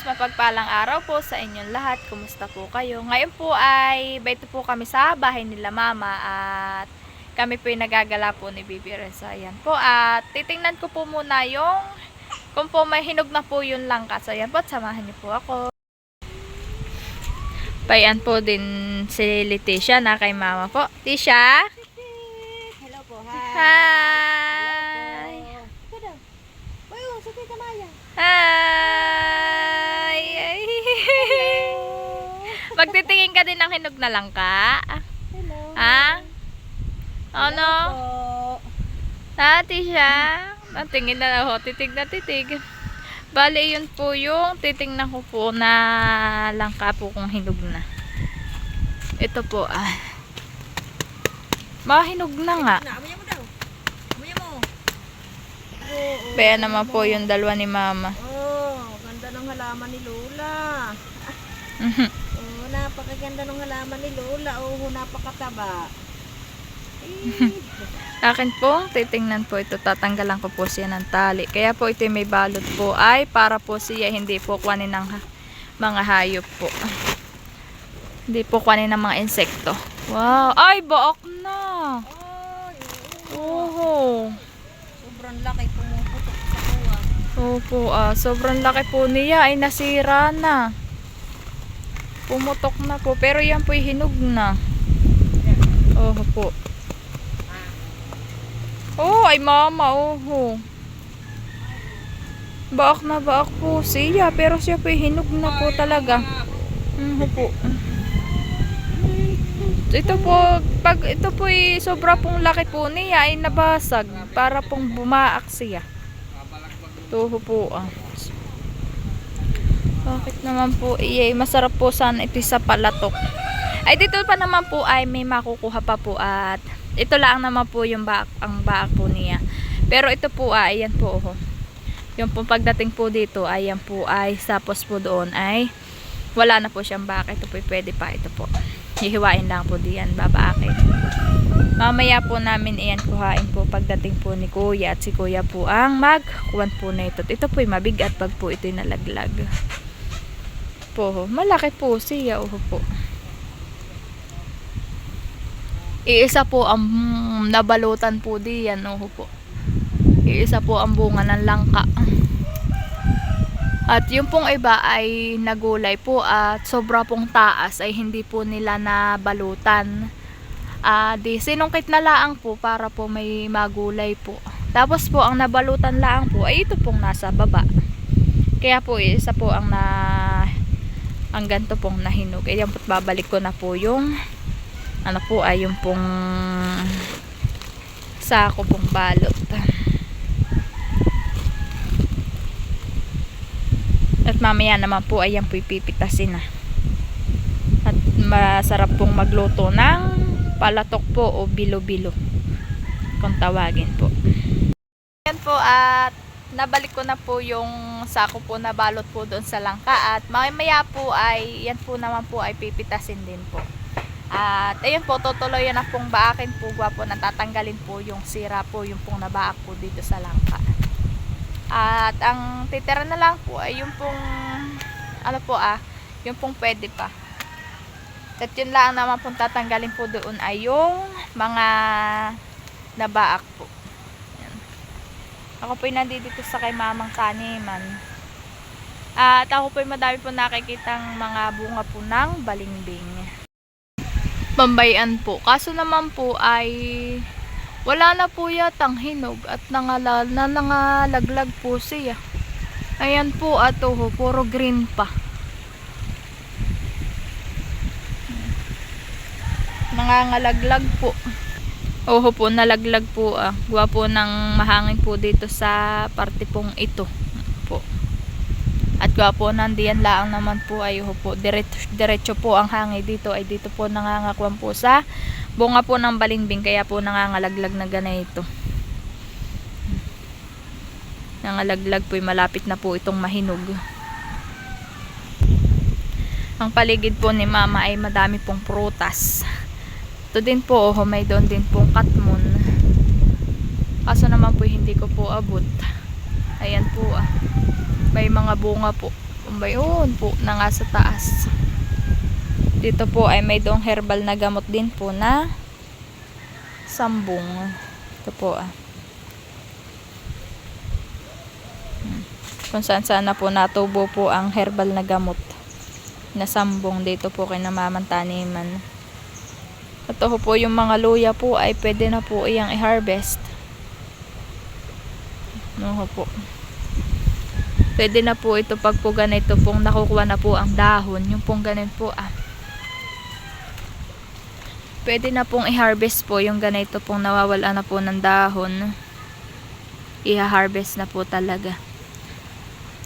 mapagpalang araw po sa inyong lahat. Kumusta po kayo? Ngayon po ay baito po kami sa bahay nila mama at kami po ay nagagala po ni Bibi Reza. Ayan po at titingnan ko po muna yung kung po may hinog na po yung langka. So ayan po at samahan niyo po ako. Payan po din si Leticia na kay mama po. Tisha? Hello po, Hi! Hi! Magtitingin ka din ng hinog na langka? Hello. Ha? Ano? Tati siya? Tingin na ako, titig na titig. Bali, yun po yung titingnan ko po na langka po kung hinog na. Ito po, mahinog na nga. Amoy mo daw. Amoy mo. Kaya naman po yung dalawa ni mama. Oh, ganda ng halaman ni Lola. Oh, napakaganda ng halaman ni Lola. Oh, napakataba. Akin po, titingnan po ito. Tatanggalan ko po siya ng tali. Kaya po ito may balot po ay para po siya hindi po kuwanin ng mga hayop po. Hindi po kuwanin ng mga insekto. Wow! Ay, baok na! Ay, Oo. sobrang laki pumuputok sa kuha. Opo, sobrang laki po niya ay nasira na. Pumutok na po. Pero yan po hinog na. Oho po. Oh, ay mama, oho. Baak na baak po siya. Pero siya po hinog na po talaga. Oho po. Ito po, pag ito po ay sobra pong laki po niya ay nabasag. Para pong bumaak siya. Oho po, Bakit naman po, masarap po sana ito sa palatok. Ay, dito pa naman po ay may makukuha pa po at ito lang naman po yung ang baak po niya. Pero ito po ayan po, yung po pagdating po dito, ayan po ay sapos po doon ay wala na po siyang baak. Ito po pwede pa, ito po. Hihiwain lang po diyan, babaakin. Mamaya po namin iyan kuhain po pagdating po ni Kuya at si Kuya po ang magkuhan po na ito. Ito po ay mabigat pag po ito'y nalaglag. Po, malaki po siya, po. Iisa po ang nabalutan po diyan, po. Iisa po ang bunga ng langka. At yung pong iba ay nagulay po at sobra pong taas ay hindi po nila nabalutan. Di sinungkit na laang po para po may magulay po. Tapos po ang nabalutan laang po ay ito pong nasa baba. Kaya po isa po ang ganito pong nahinog. Ayan po't babalik ko na po yung ano po ay yung pong sako pong balot. At mamaya naman po ay yan po ipipitasin na. At masarap pong magluto ng palatok po o bilo-bilo kung tawagin po. Yan po at nabalik ko na po yung sako po na balot po doon sa langka at mamaya po ay yan po naman po ay pipitasin din po. At ayun po, tutuloy na pong baakin po, gwapo, natatanggalin po yung sira po, yung pong nabaak po dito sa langka. At ang titira na lang po ay yung pong ano po yung pong pwede pa. At yun lang naman pong tatanggalin po doon ay yung mga nabaak po. Yan. Ako po nandito sa kay mamang taniman. At ako po madami po nakikitang mga bunga po ng balimbing. Pambayan po. Kaso naman po ay wala na po yatang hinog at nangalaglag po siya. Ayan po puro green pa. Nangangalaglag po. Oho po, nalaglag po Gwapo ng mahangin po dito sa parte pong ito po. At gwapo nandiyan lang naman po ay po diretso po ang hangin dito ay dito po nangangakwan po sa bunga po ng balimbing kaya po nangangalaglag na ganito. Nangalaglag po malapit na po itong mahinog. Ang paligid po ni mama ay madami pong prutas. Ito din po may doon din pong katmon. Kaso naman po hindi ko po abot. Ayan po may mga bunga po. Kung ba yun po na nga sa taas. Dito po ay may doong herbal na gamot din po na sambong. Ito po Kung saan saan na po natubo po ang herbal na gamot na sambong dito po kay namamantaniman. Ito po yung mga luya po ay pwede na po iyang i-harvest. No po. Pwede na po ito pag po ganito pong nakukuha na po ang dahon. Yung pong ganito po pwede na pong i-harvest po yung ganito pong nawawala na po ng dahon. I-harvest na po talaga.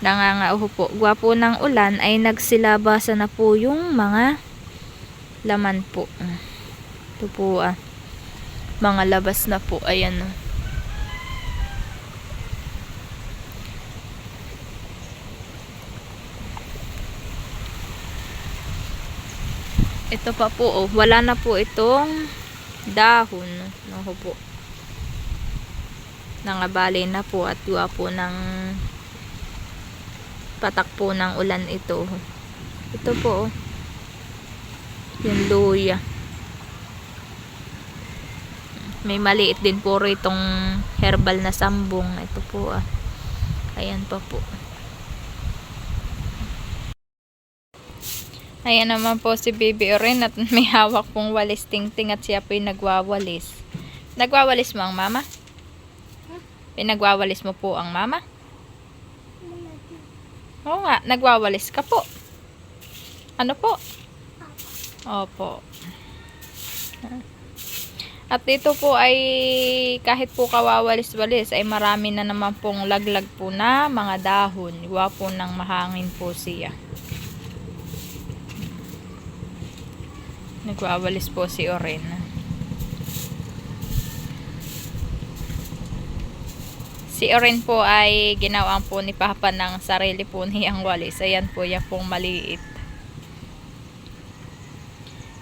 Nangangauho po. Gwapo ng ulan ay nagsilabasa na po yung mga laman po. Ito po mga labas na po. Ayan Ito pa po wala na po itong dahon. No po. Nangabali na po at gawa po ng patak po ng ulan ito. Ito po yung luya. May maliit din po itong herbal na sambong. Ito po ayan pa po. Ayan naman po si Baby Oren at may hawak pong walis tingting at siya po yung nagwawalis. Nagwawalis mo ang mama? Pinagwawalis mo po ang mama? Oo nga, nagwawalis ka po. Ano po? Opo. At dito po ay kahit po kawawalis-walis ay marami na naman pong laglag po na mga dahon. Iwa po ng mahangin po siya. Nagwawalis po si Oren. Si Oren po ay ginawaan po ni Papa ng sarili po niyang walis. Ayan po yan pong maliit.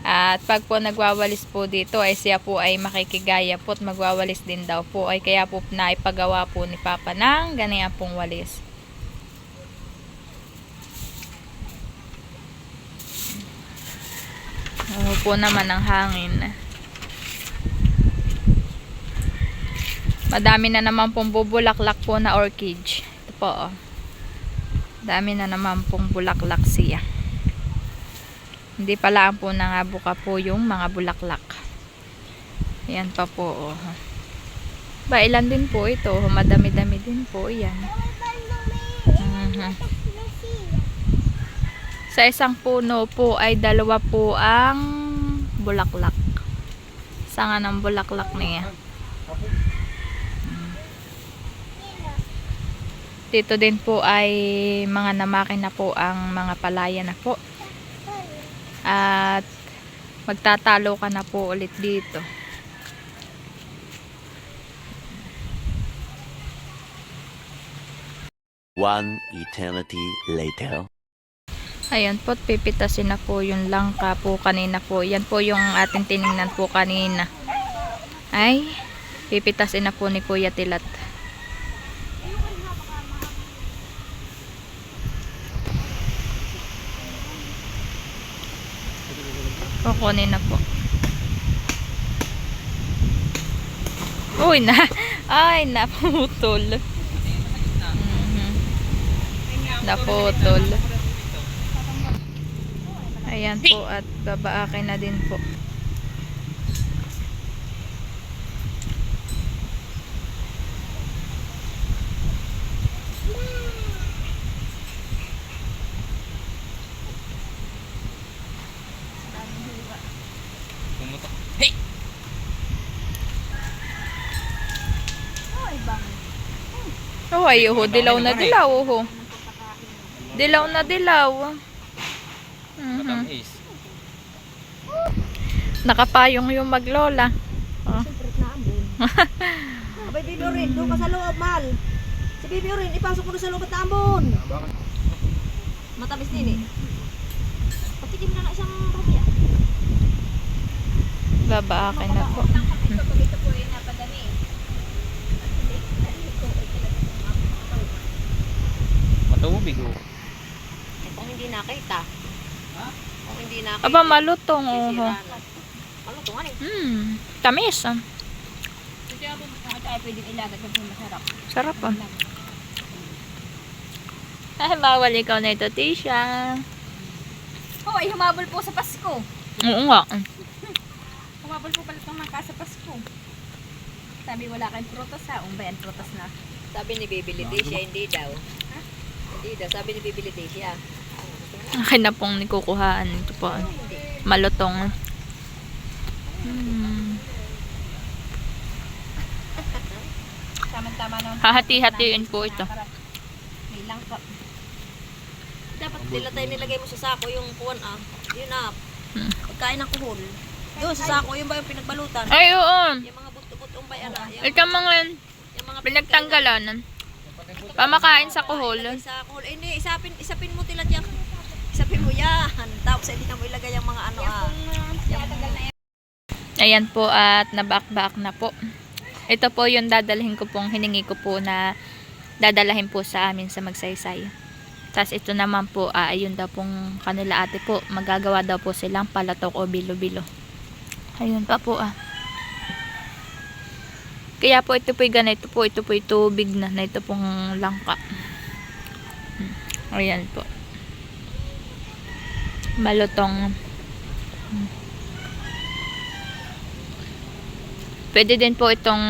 At pag po nagwawalis po dito ay siya po ay makikigaya po at magwawalis din daw po. Ay kaya po na ipagawa po ni Papa ng ganyan pong walis. Po naman ang hangin. Madami na naman pong bubulaklak po na orchid. Ito po dami na naman pong bulaklak siya. Hindi pala po nangabuka po yung mga bulaklak. Ayan pa po Ba ilan din po ito. Madami-dami din po yan. Sa isang puno po ay dalawa po ang bulaklak. Sanga ng bulaklak niya. Dito din po ay mga namaki na po ang mga palaya na po. At magtatalo ka na po ulit dito. One eternity later. Ayan po, pipitasin na po yung langka po kanina po. Yan po yung ating tiningnan po kanina. Ay, pipitasin na po ni Kuya Tilat. Kukunin na po. Uy, ay, naputol. Naputol. Ayan po at babaakin na din po. Hey! Oh, ayuho, dilaw na dilaw. Dilaw na dilaw. Matamis. Nakapayong yung maglola. Oh. Siyempre na ambon. Abay, Baby Oren, doon ka sa loob, mahal. Si Baby Oren, ipasok mo doon sa loob at ambon. Matamis din Patikim na isang rupya. Babaakin na po. Ito po ay napadami. Matubig nakita. Kung hindi nakita. Aba, malutong. Oh. sisira na. Malutungan eh. Tamis. Ay, pwedeng ilagat yung masarap. Sarap ah. Ay, bawal ikaw na ito, Tisha. Oh, ay humabol po sa Pasko. Oo nga. Humabol po pala ng mangka sa Pasko. Sabi wala kayong prutas ha. Umbayan prutas na. Sabi ni Baby Leticia, hindi daw. Ha? Hindi daw. Sabi ni Baby Leticia. Akin na pong nikukuhaan. Ito po. Malutong. Tama-tama naman. Hahati-hatiin po ito. May langka. Dapat nila tayo nilagay mo sa sako yung kuwan ah. Yun ah. Pagkain ng kuhol. Yun sa sako, yun ba yung pinagbalutan? Ay, oo. Yung mga buto-butong bayan ah. Ito mga Yung mga pinagtanggalan. Pamakain sa kuhol. Ilagay sa kuhol. Eh, hindi, isapin mo tila dyan. Isapin mo yan. Tapos hindi na mo ilagay yung mga ano ah. Ayan po at nabak-bak na po. Ito po yung dadalhin ko pong hiningi ko po na dadalahin po sa amin sa Magsaysay. Tapos ito naman po, ayun daw pong kanila ate po. Magagawa daw po silang palatok o bilo-bilo. Ayun pa po ah. Kaya po ito po yung ganito po. Ito po yung tubig na ito pong langka. Ayan po. Malutong. Pwede din po itong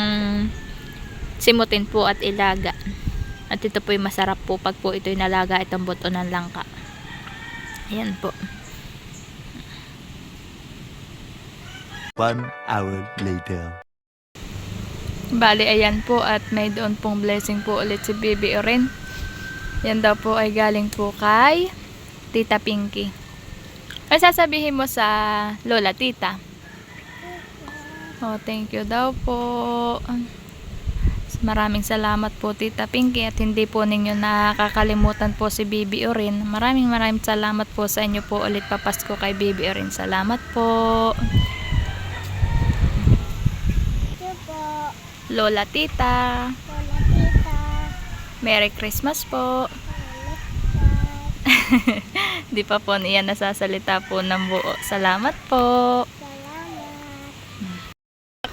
simutin po at ilaga. At ito po yung masarap po pag po ito inalaga itong buto ng langka. Ayan po. 1 hour later. Bali, ayan po at may doon pong blessing po ulit si Bibi Oren. Yan daw po ay galing po kay Tita Pinky. Ay sasabihin mo sa Lola, Tita? Oh, thank you daw po. Maraming salamat po Tita Pinky at hindi po ninyo nakakalimutan po si Bibi Oren. Maraming salamat po sa inyo po ulit papasko kay Bibi Oren. Salamat po. Lola Tita. Merry Christmas po. Di pa po niya nasasalita po ng buo. Salamat po.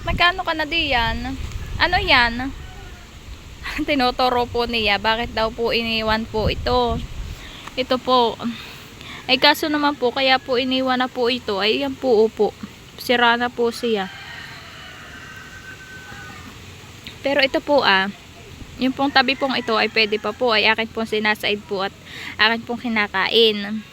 Magkano ka na diyan? Ano yan? Tinuturo po niya. Bakit daw po iniwan po ito? Ito po. Ay kaso naman po, kaya po iniwan na po ito. Ay yan po upo. Sira na po siya. Pero ito po yung pong tabi pong ito ay pwede pa po. Ay akin pong sinasaid po at akin pong kinakain.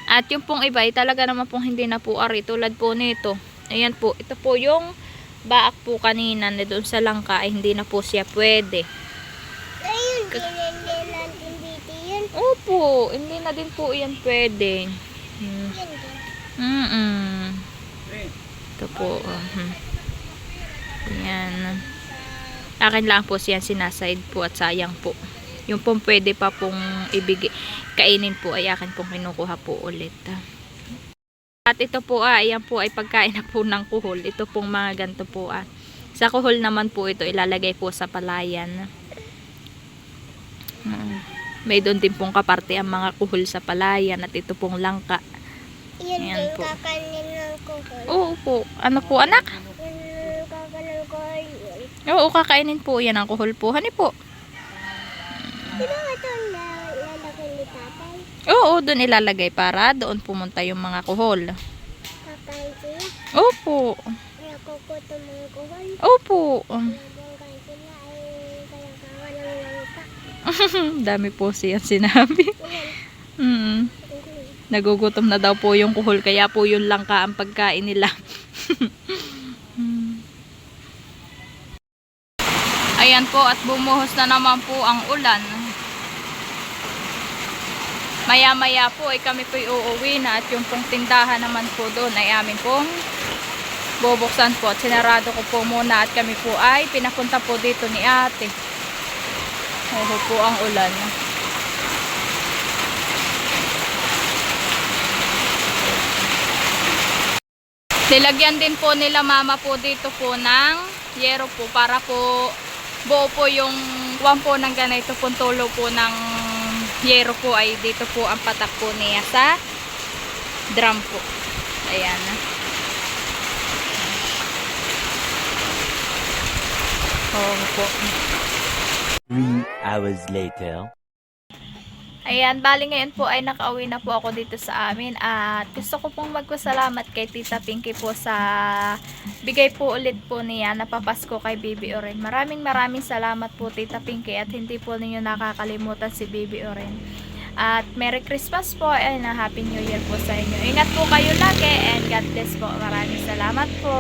At yung pong iba ay talaga naman pong hindi na po ari. Tulad po nito. Ayan po. Ito po yung baak po kanina na doon sa langka ay hindi na po siya pwede. Ayun, hindi natin dito yun. Opo, hindi na din po yan pwede. Ito po. Ayan. Akin lang po siya sinaside po at sayang po. Yung pong pwede pa pong kainin po ay akin pong kinukuha po ulit. At ito po ayan po ay pagkain na po ng kuhol. Ito pong mga ganito po Sa kuhol naman po ito ilalagay po sa palayan. May doon din pong kaparte ang mga kuhol sa palayan at ito pong langka. Yan po. kakanin ng kuhol. Oo po. Ano po anak? Yan kakanin ng kuhol yun. Oo, kakainin po yan ang kuhol po. Hani po? Sino nga ito lalaki ni tatay? Oo, doon ilalagay para doon pumunta yung mga kuhol. Kakain sila? Opo. Kaya kukuto mga kuhol? Opo. Habang kain sila ay kaya kawa ng langka. Dami po siya sinabi. Nagugutom na daw po yung kuhol kaya po yung langka ang pagkain nila. Ayan po at bumuhos na naman po ang ulan. Maya-maya po ay kami po uuwi na at yung pong tindahan naman po doon ay amin pong bubuksan po at sinarado ko po muna at kami po ay pinapunta po dito ni ate. Oho po ang ulan. Nilagyan din po nila mama po dito po ng yero po para po buo po yung kuwan po ng ganito pong tulo po ng yero po ay dito po ang patak po niya sa drum po. Ayan. Oo po. 3 hours later. Ayan, bali ngayon po ay nakauwi na po ako dito sa amin at gusto ko pong magpasalamat kay Tita Pinky po sa bigay po ulit po niya na papasko kay Baby Oren. Maraming salamat po Tita Pinky at hindi po ninyo nakakalimutan si Baby Oren. At Merry Christmas po and Happy New Year po sa inyo. Ingat po kayo lagi and God bless po. Maraming salamat po.